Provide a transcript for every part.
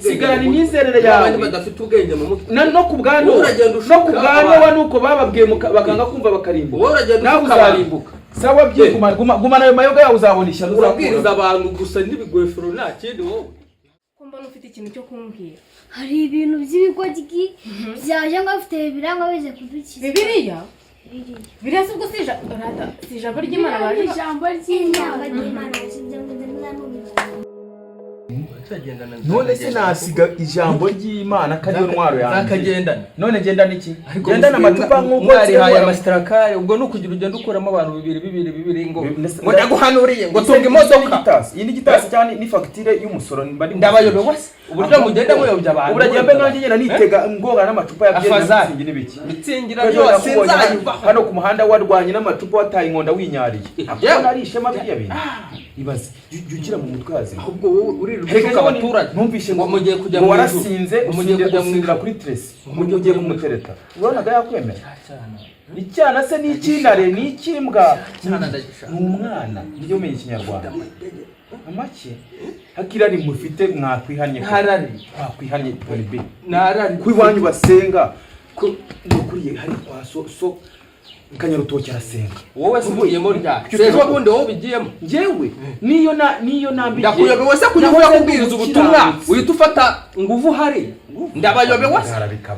sigarana imyizerere yawe abandi badafite ubwenge mu mutwe no kubwanwa nuko bababwiye bakanga kumva bakarimbuka nawe uzarimbuka sawa bye gumana ayo mayoga yawe uzabonisha urabwiriza abantu gusa n'ibigwefero nta kindi wowe mbona ufite ikintu cyo kumbwira hari ibintu by'ibigoryi byaje ngo afite birangwa bize kudukiza Bibiliya birasa ubwo si ijambo ry'Imana baje ijambo ry'Imana sibyo none se nasiga ijambo ry'Imana kariyo ntwaro yanjye akagendana none gendana iki gendana amacupa nk'uko arihaye amastrakare ubwo nukugira ugenda ukoramo abantu bibiri ngo ndaguhanuriye ngo tunga imodoka iyi ni gitasi cyane ni facture y'umusoro ndabayobewe uburyo mugenda muyobya abantu uragenda nganje nyina nitega ngora n'amacupa yabyenge n'ibiki mitsingira byose nzayiva hano ku muhanda warwanye n'amacupa wataye inkonda winyariye akona ari ishema biriya bintu ibaze jukira mu mutwazi ubwo uri ruka abaturage numvishe ngo mugiye kujya mu warasinze umugiye kujya kuri Tracy umugiye kumutereta ubonaga yakwemera icyana se n'ikinare n'ikimbwa n'umwana niyo menye ikinyarwanda amaki hakirari mufite mwakwihanye harari mwakwihanye polibe narari kwiwanyu basenga ko nokuriye hari kwa so kanyarutoki arasenga wowe subuyemo rya sejo bundi wowe bigiyemo njewe niyo nambi ndakuyobe wese kunyuvuye kubwiriza ubutumwa uhita ufata nguvu hari ndabayobewe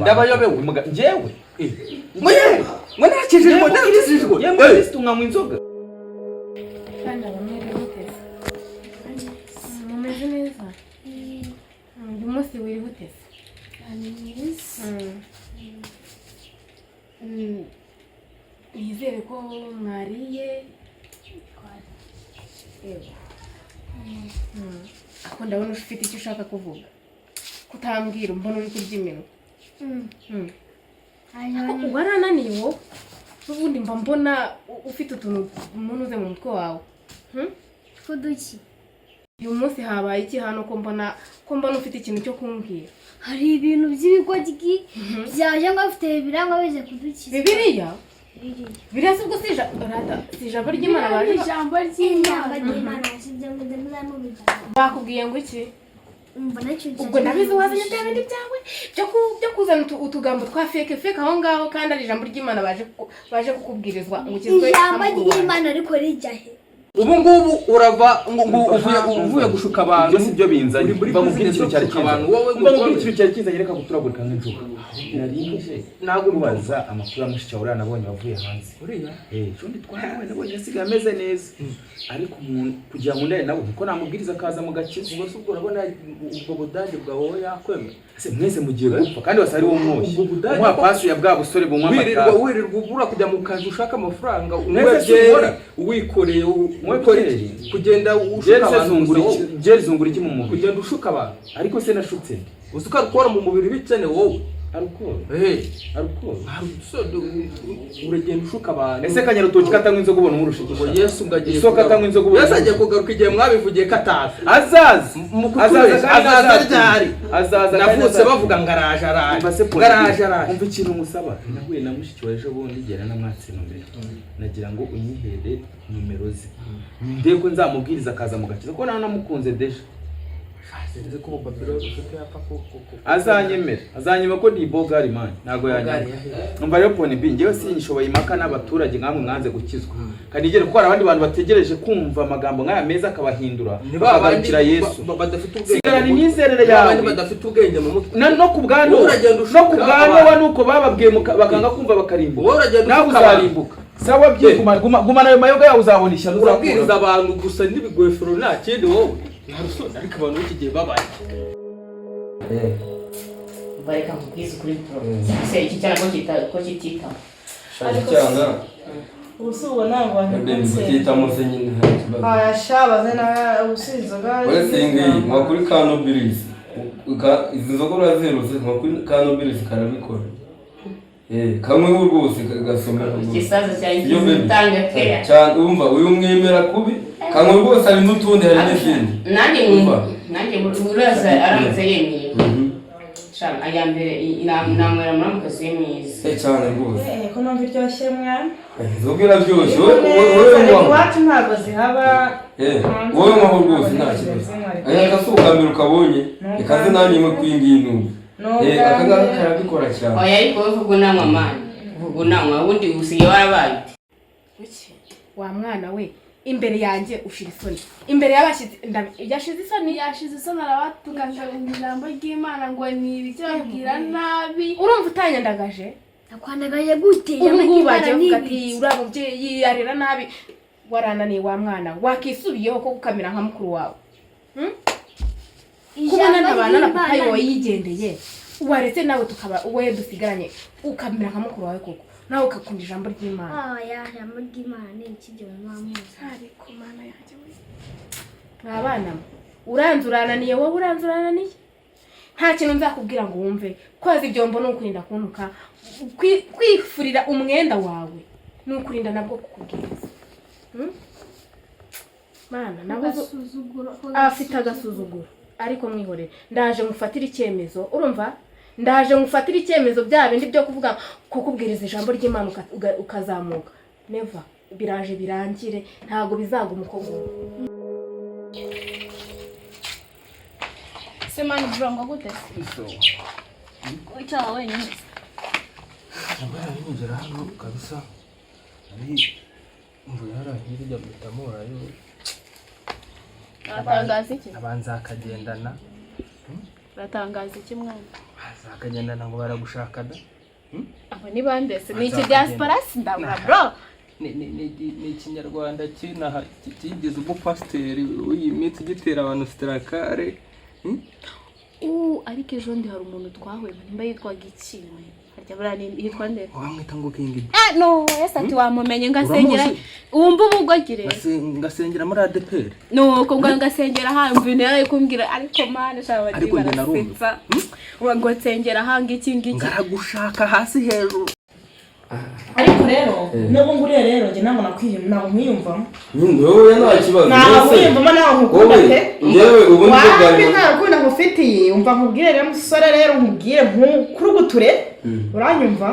ndabayobewe njewe mwe nakijijwe nakijijwe yemwe situnga mu inzoga kandi abamwe bihuteze mumeze neza uyu munsi wihuteze nizere ko mwariye ako ndabona ufite icyo ushaka kuvuga kutambwira mbona uri kurya iminwa warananiye wowe n'ubundi mba mbona ufite utuntu umuntu mu mutwe wawe kuduki uyu munsi habaye iki hano ko mbona ufite ikintu cyo kumbwira hari ibintu by'ibigoryi byaje ngo afite birangwa bize kudukiza Bibiliya birasa ubwo si ijambo ry'Imana baje ijambo ry'Imana sibyo bakubwiye ngo iki ubwo nabizi wazanye bya bindi byawe byo kuzana utugambo twa fake aho ngaho kandi ari ijambo ry'Imana baje kukubwirizwa ngo ukizwe ijambo ry'Imana ariko rijyahe ubu ngubu urava uvuye gushuka abantu byose byo binzanye bamubwira ikintu cyari abantu wowe ngo ikintu cyari kinzanye reka guturagurika nk'injuka narinje ntabwo rubaza amakuru amushya urana nabonye wavuye hanze uriya cundi twarawe nabonye asigaye ameze nneza ariko umuntu kugira ngo ndare nabo kuko namubwiriza akaza mu gakiza ubwo subwo urabona ubwo budage bwawe yakwemera ese mwese mugiye gupfa kandi wasari wo mwoshye umwa pasu ya bwa busore bumwa amata wirirwa ubura kujya mu kazi ushaka amafaranga wikoreye kugenda ushuka abantu jeri zungura iki mu mubiri kugenda ushuka abantu ariko se nashutse uzuka rukora mu mubiri bicene wowe arukora uragenda ushuka abantu ese kanyarutoki katanywa inzoga ubona umurushiki ngo Yesu ngagiye isoko katanywa inzoga ubona Yesu agiye kugaruka igihe mwabivugiye katazi azaza ryari azaza navutse bavuga ngaraje araje umva ikintu musaba nahuye na mushiki waje bundi gera na mwatse nombre nagira ngo unyihere numero ze ndeko nzamubwiriza akaza mu gakiza ko namukunze deje Nze ko Babylon ufite yapfa azanyemera ko ndi bogari man nago yanyuma umva rero pone bi ngewe sinyishoboye imaka n'abaturage nkamwe mwanze gukizwa kandi igere ko abandi bantu bategereje kumva amagambo nk'aya meza akabahindura bakabakira Yesu badafite ubwenge sigarana imyizerere yawe abandi badafite ubwenge mu mutwe no kubwanwa nuko bababwiye bakanga kumva bakarimbuka nawe uzarimbuka sawa bye gumana ayo mayoga yawe uzabonisha urabwiriza abantu gusa n'ibigwefero nta kindi wowe narusona ariko abantu b'ikigihe babaye bareka kubwiza kuri pro iki cyana ko kitita cyana ubusubo ntabwo wahindutse kitita muse nyine shabaze na ubusinzoga wese ngiyi makuri Canobilis izi nzoga urazirutse makuri Canobilis karabikora kamwe rwose gasomera igisaza cyangitanga kera cyane umva uyu mwemera kubi kamwe rwose ari n'utundi hari n'izindi nanjye muraza aramutse yemeye shaka aya mbere namwera muramukazi mwiza cyane rwose ko numva iryoshye mwana inzoga iraryoshye wowe iwacu ntabwo zihaba wowe nkaho rwose nta kibazo aya kasuka mbere ukabonye ikaze nanjye imwe kwingiye intumbi aka ngaka karabikora cyane oya ariko vuga unanywa mani vuga unanywa ubundi usigaye warabaye Kuki wa mwana we imbere yanjye ushira isoni imbere y'abashyitsi yashize isoni arabatukanga ijambo ry'Imana ngo ni ibicabwira nabi urumva utanyandagaje nakwandagaye gute ubu ngubu bagiye kuvuga ati uriya mubyeyi arera nabi warananiye wa mwana wakisubiyeho ko gukamera nka mukuru wawe kubona n'abana na papa yowe yigendeye waretse nawe tukaba we dusigaranye ukamera nka mukuru wawe koko nawe ukakunda ijambo ry'Imana ijambo ry'Imana ni ikijyo mu mamuzi ariko mana yanjye we mwabana uranzurananiye wowe uranzurananiye nta kintu nzakubwira ngo wumve kwaza ibyombo ni ukurinda kuntuka kwifurira umwenda wawe ni ukurinda nabwo kukubwiriza mana nabo afite agasuzuguro ariko mwihorere ndaje ngufatira icyemezo urumva ndaje ngufatira icyemezo bya bindi byo kuvuga kukubwiriza ijambo ry'Imana ukazamuka neva biraje birangire ntago bizaguma uko nguko semana brongo gute Ucha wenyine Abana binjira hano kabisa ari mvuyara hirya mutamora yo Batangaza iki? abanza akagendana Batangaza iki mwana? akagendana ngo baragushakana Abo ni bande se ni iki diaspora ndabura bro ni ikinyarwanda kinaha kigeze umupasiteri uyimitse gitera abantu strakare ariko ejo ndi hari umuntu twahuye nimba yitwaga iki harya burani yitwa nde wamwita ngo kingi no ese ati wamumenye ngasengera wumva ubugogire ngasengera muri ADPR no ko ngasengera hamwe nayo kumbwira ariko mana shaba ariko njye narumva ngo nsengera hanga iki ngiki ngaragushaka hasi hejuru ariko rero nubwo nguriye rero njye ntabwo nakwiyumva ntabwo nkwiyumvamo wowe nta kibazo ntabwo nkwiyumvamo nawe nkukunda pe yewe ubundi wambi nta rukundo ngufitiye umva nkubwire rero musore rero nkubwire nkukuruguture uranyumva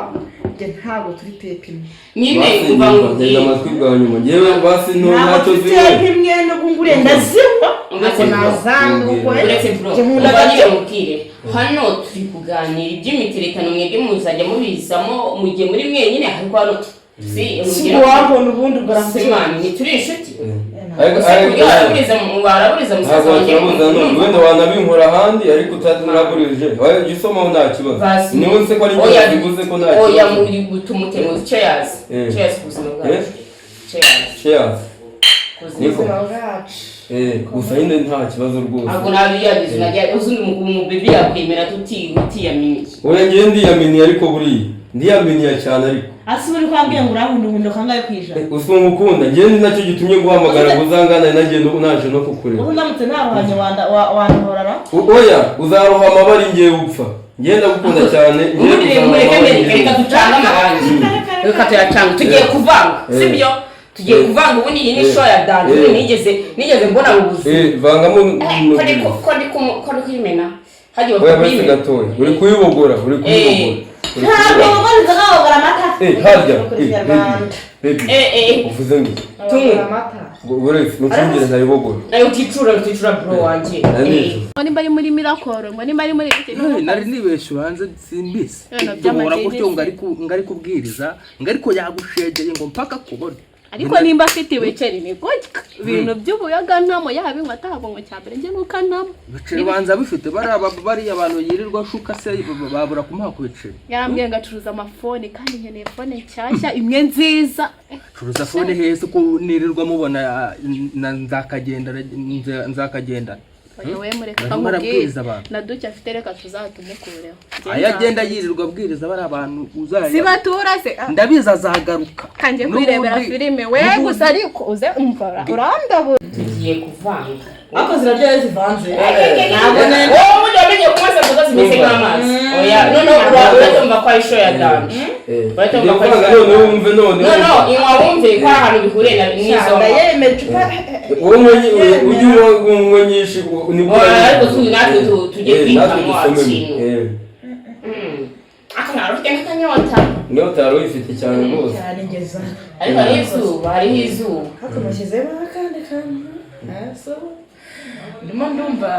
njye ntabwo turi pepe nyine umva ngutega amatwi bwa nyuma yewe basi ntacyo ziwe imwe nubwo nguriye ndazinywa ngo nazanga uko uretse bro ubanyire mukire hano turi kuganira iby'imiterekano mwebwe muzajya mubizamo mugiye muri mwenyine ariko hano si wabona ubundi ugaramsemana ni turi inshuti baraburiza musaza wanjye wenda wanabinkora ahandi ariko utanaburije gisomaho nta kibazo niwe nse ko ari njye bivuze ko nta kibazo oya muri gutumutemuza cheers cheers kubuzima bwacu cheers kubuzima bwacu gusa nyine nta kibazo rwose ntabwo nabiyagize najya uzundi mu bibi yakwemera tutiyaminiye oya ngiye ndiyaminiye ariko buriya ndiyaminiye cyane ariko asubira kwambye ngo urahunduhundo kangaye kwijana usumba ukunda ngiye ni nacyo gitumye guhamagara kuzangana nagiye naje no kukureba ubu ndamutse ntabanye wanhorara oya uzarohama bari ngiye upfa ngenda gukunda cyane reka ducanga amarangi reka tuyacanga tugiye kuvanga sibyo tugiye kuvanga ubundi iyi ni show ya dance nigeze mbona ubuzi vangamo ko ndi kuyimena hagiye bakubime gatoya uri kuyibogora ntabwo bagomba kugabogora amata harya uvuze ngo tumwe uretse mucungire ntayibogora nayo uticura bro wanjye nimba ari muri mirakoro ngo nimba ari muri iki nari nibeshye ubanze simbise duhora gutyo ngari kubwiriza ngariko yagushegeye ngo mpaka kubona ariko nimba afite ibiceri ni gutya ibintu by'ubuyaga ntamo yabinywa atabwo ngo cyambere njye nuka ntamo ibiceri banza bifite bari abantu yirirwa shuka se babura kumuha ku biceri yarambwiye ngo acuruza amafone kandi nkeneye fone nshyashya imwe nziza acuruza fone heza ko nirirwa mubona nzakagendana yewe mureka kamubwiriza na duke afite reka tuzatumukureho ayagenda yirirwa abwiriza bari abantu uzaya sibatura se ndabiza azagaruka kanje kwirebera filime we gusa ariko uze umvara urandabura tugiye kuvanga ako ziraryoye zivanze ntabwo wowe muri amenye kumaze kuza zimeze nk'amazi oya none uratumva ko ari show ya dance uratumva ko ari none wumve none inwa wumve ko ahantu bihuriye n'izo ndayemera icupa ujye unywa nyinshi ariko natwe tugiye kwitamo ikintu nta ufite nk'akanyota inyota yari uyifite cyane rwose cyane ngeza ariko hariho izuba hakumushyizemo akandi kantu so ndimo ndumva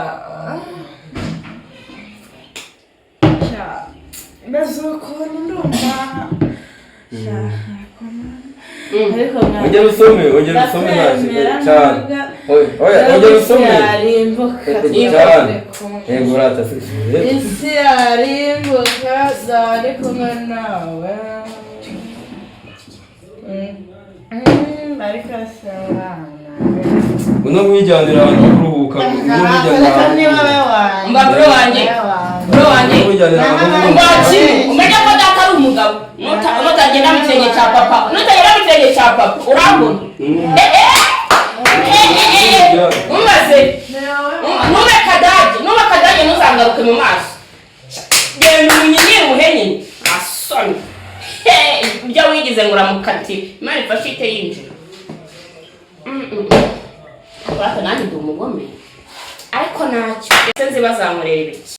meze ukuntu ndumva ariko ongera usome cyane ongera usome cyane yego urata isi yarimbuka zari kumwe nawe ariko asabana uno mwijyanira abantu kuruhuka mba bro wanjye umenya ko data ari umugabo nutagenda mu kirenge cya papa urambona umaze nube kadage ntuzangaruke mu maso genda umunyinyire ubuhenyine asoni ibyo wigize ngo uramukatire imana ifashe ite yinjira nanjye ndi umugome ariko ntacyo ese nzi bazamurera ibiki